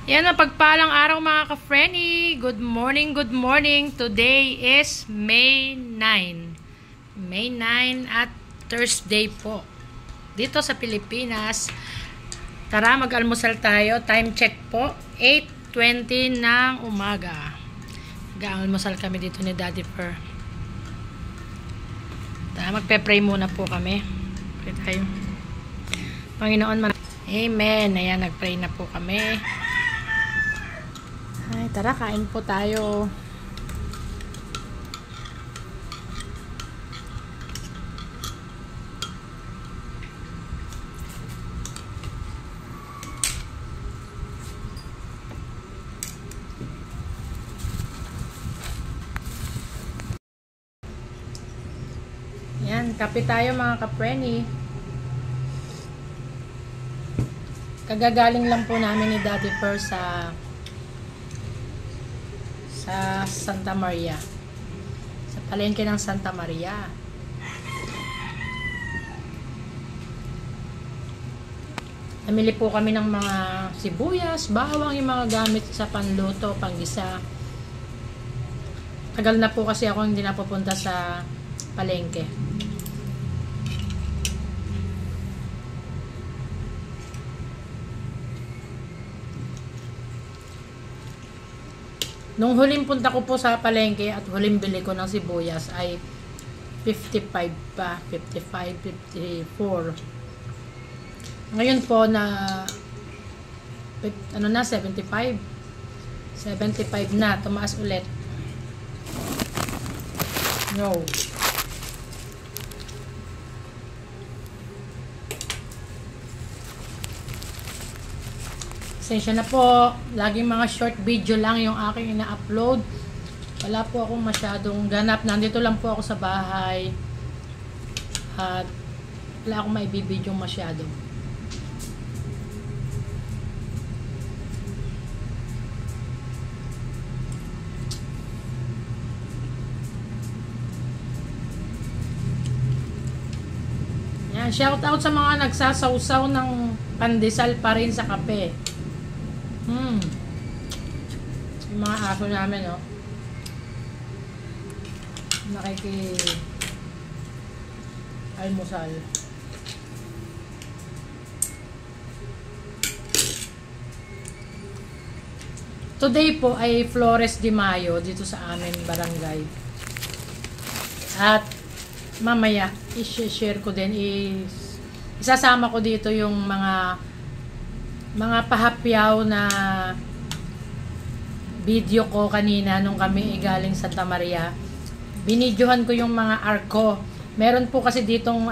Yan ang pagpalang araw mga ka-Frenny. Good morning, good morning. Today is May 9. May 9 at Thursday po. Dito sa Pilipinas. Tara, mag-almusal tayo. Time check po. 8:20 ng umaga. Mag-almusal kami dito ni Daddy Per. Tara, magpe-pray muna po kami. Pray tayo. Panginoon, Amen. Ayan, nag-pray na po kami. Ay, tara, kain po tayo. Yan, kape tayo mga ka-Frenny. Kagagaling lang po namin ni Daddy Per sa Santa Maria. Sa palengke ng Santa Maria. Namili po kami ng mga sibuyas, bawang, yung mga gamit sa panluto, panggisa. Tagal na po kasi ako hindi napupunta sa palengke. Nung huling punta ko po sa palengke at huling bili ko ng sibuyas ay 55 pa, 55, 54. Ngayon po na 75. 75 na, tumaas ulit. No. Pasensya na po, laging mga short video lang yung aking ina-upload. Wala po akong masyadong ganap. Nandito lang po ako sa bahay. At wala akong maibibidyo masyado. Yan, shout out sa mga nagsasawsaw ng pandesal pa rin sa kape. Yung mga aso namin, no? Almusal. Today po ay Flores de Mayo dito sa amin barangay. At mamaya i-share ko din, isasama ko dito yung mga pahapyaw na video ko kanina nung kami galing Santa Maria. Binidyohan ko yung mga arko. Meron po kasi ditong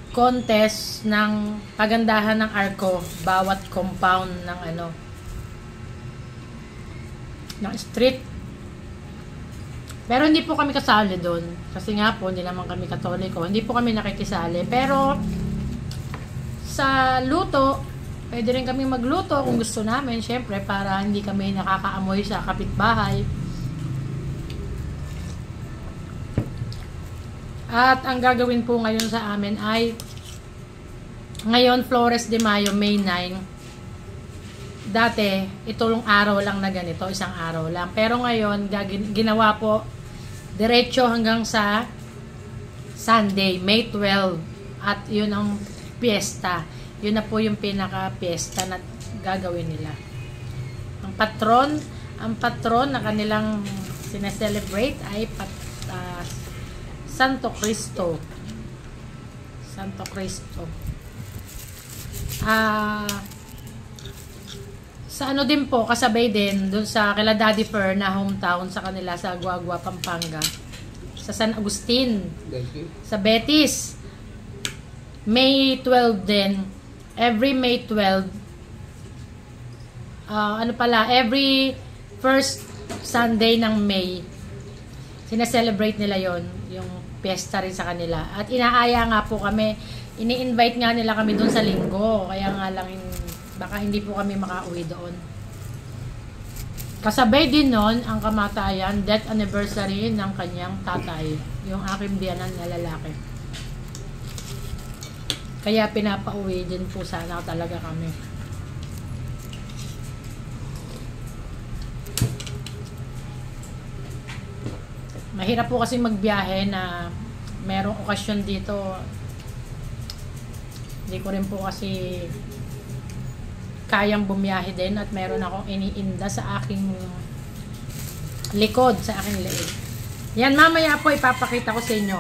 contest ng pagandahan ng arko bawat compound ng street. Pero hindi po kami kasali doon kasi nga po hindi naman kami Katoliko. Hindi po kami nakikisali. Pero sa luto, pwede rin kami magluto kung gusto namin, syempre, para hindi kami nakakaamoy sa kapitbahay. At ang gagawin po ngayon sa amin ay, ngayon, Flores de Mayo, May 9. Dati, itulong araw lang na ganito, isang araw lang. Pero ngayon, ginawa po, diretso hanggang sa Sunday, May 12. At yun ang piyesta. Yun na po yung pinaka-piesta na gagawin nila. Ang patron na kanilang sineselebrate ay Santo Cristo. Santo Cristo. Sa din po, kasabay din, dun sa kila Daddy Per na hometown sa kanila sa Aguagua, Pampanga. Sa San Agustin. Sa Betis. May 12 din. Every May 12, every first Sunday ng May, sineselebrate nila yon, yung piyesta rin sa kanila. At inaaya nga po kami, ini-invite nga nila kami doon sa linggo, kaya nga lang, baka hindi po kami makauwi doon. Kasabay din nun, ang kamatayan, death anniversary ng kanyang tatay, yung aking biyanan na lalaki. Kaya pinapauwi din po sana talaga kami. Mahirap po kasi magbiyahe na merong okasyon dito. Hindi ko rin po kasi kayang bumiyahe din at meron akong iniinda sa aking likod, sa aking leeg. Yan, mamaya po ipapakita ko sa inyo.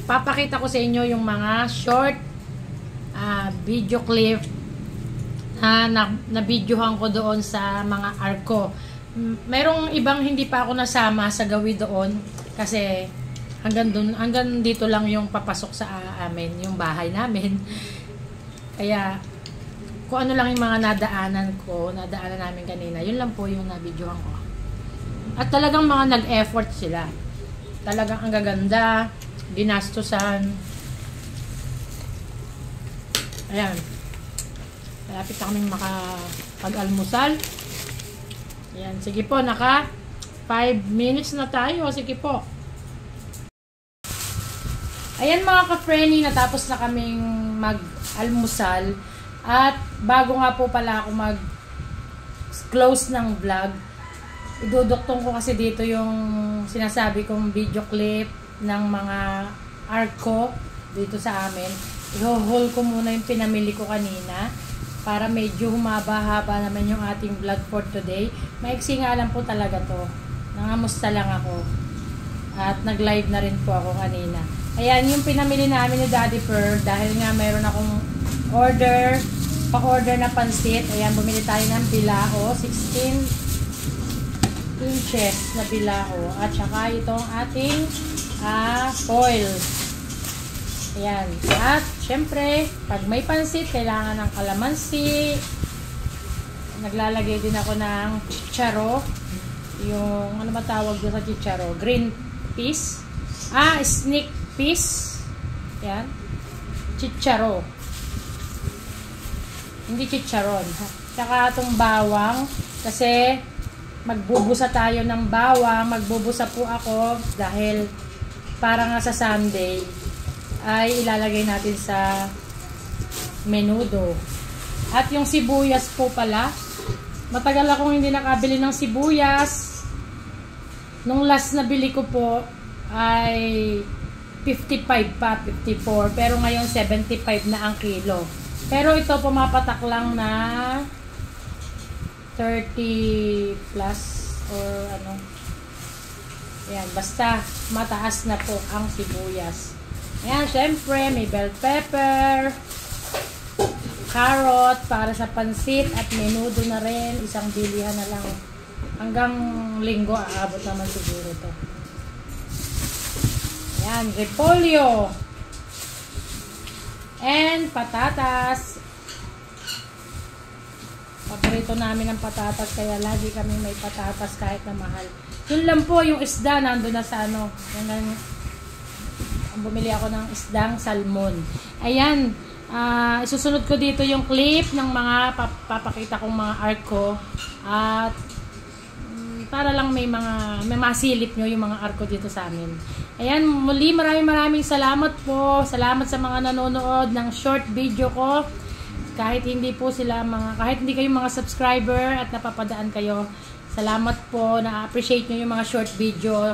Ipapakita ko sa inyo yung mga short video clip na videohan ko doon sa mga arko. Merong ibang hindi pa ako nasama sa gawi doon kasi hanggang dito lang yung papasok sa amin, yung bahay namin. Kaya kung ano lang yung mga nadaanan namin kanina, yun lang po yung nabidyohan ko. At talagang mga nag-effort sila. Talagang ang gaganda, dinastusan. Ayan. Malapit na kaming makapag-almusal. Ayan. Sige po, naka 5 minutes na tayo. Sige po. Ayan mga ka-frenny, natapos na kaming mag-almusal. At bago nga po pala ako mag-close ng vlog, iduduktong ko kasi dito yung sinasabi kong video clip ng mga arko dito sa amin. I-haul ko muna yung pinamili ko kanina para medyo humaba-haba naman yung ating vlog for today. Maiksi nga lang po talaga to. Nangamusta lang ako. At nag-live na rin po ako kanina. Ayan, yung pinamili namin ni Daddy Pearl, dahil nga mayroon akong pa-order na pansit. Ayan, bumili tayo ng bilao, 16 inches na bilao. At saka itong ating foil. Ayan. At, syempre, pag may pansit, kailangan ng kalamansi. Naglalagay din ako ng chicharo. Yung, ano ba tawag doon sa chicharo? Green peas. Sneak peas. Ayan. Chicharo. Hindi chicharon. Tsaka itong bawang. Kasi, magbubusa tayo ng bawang. Magbubusa po ako dahil para nga sa Sunday ay ilalagay natin sa menudo. At yung sibuyas po pala, matagal akong hindi nakabili ng sibuyas. Nung last na bili ko po ay 55 pa, 54. Pero ngayon 75 na ang kilo. Pero ito pumapatak lang na 30 plus or ano. Ayan, basta mataas na po ang sibuyas. Ayan, syempre may bell pepper, carrot para sa pansit at menudo na rin. Isang bilihan na lang. Hanggang linggo aabot naman siguro to. Ayan, repolyo. And patatas. Paborito namin ang patatas kaya lagi kami may patatas kahit na mahal. Yun lang po, yung isda nandun na sa ano. Bumili ako ng isdang salmon. Ayan, isusunod ko dito yung clip ng mga papakita kong mga arko. At para lang may masilip nyo yung mga arko dito sa amin. Ayan, muli maraming salamat po. Salamat sa mga nanonood ng short video ko. Kahit hindi kayo mga subscriber at napapadaan kayo. Salamat po, na-appreciate nyo yung mga short video.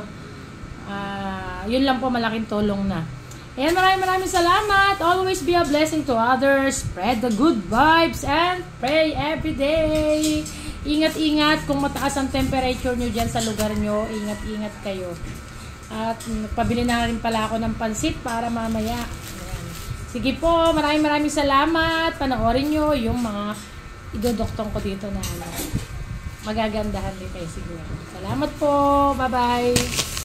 Yun lang po, malaking tulong na. Ayan, maraming salamat. Always be a blessing to others. Spread the good vibes and pray every day. Ingat-ingat kung mataas ang temperature nyo dyan sa lugar nyo. Ingat-ingat kayo. At pabili na rin pala ako ng pansit para mamaya. Ayan. Sige po, maraming salamat. Panoorin nyo yung mga idodoktong ko dito na magagandahan din kayo siguro. Salamat po. Bye-bye.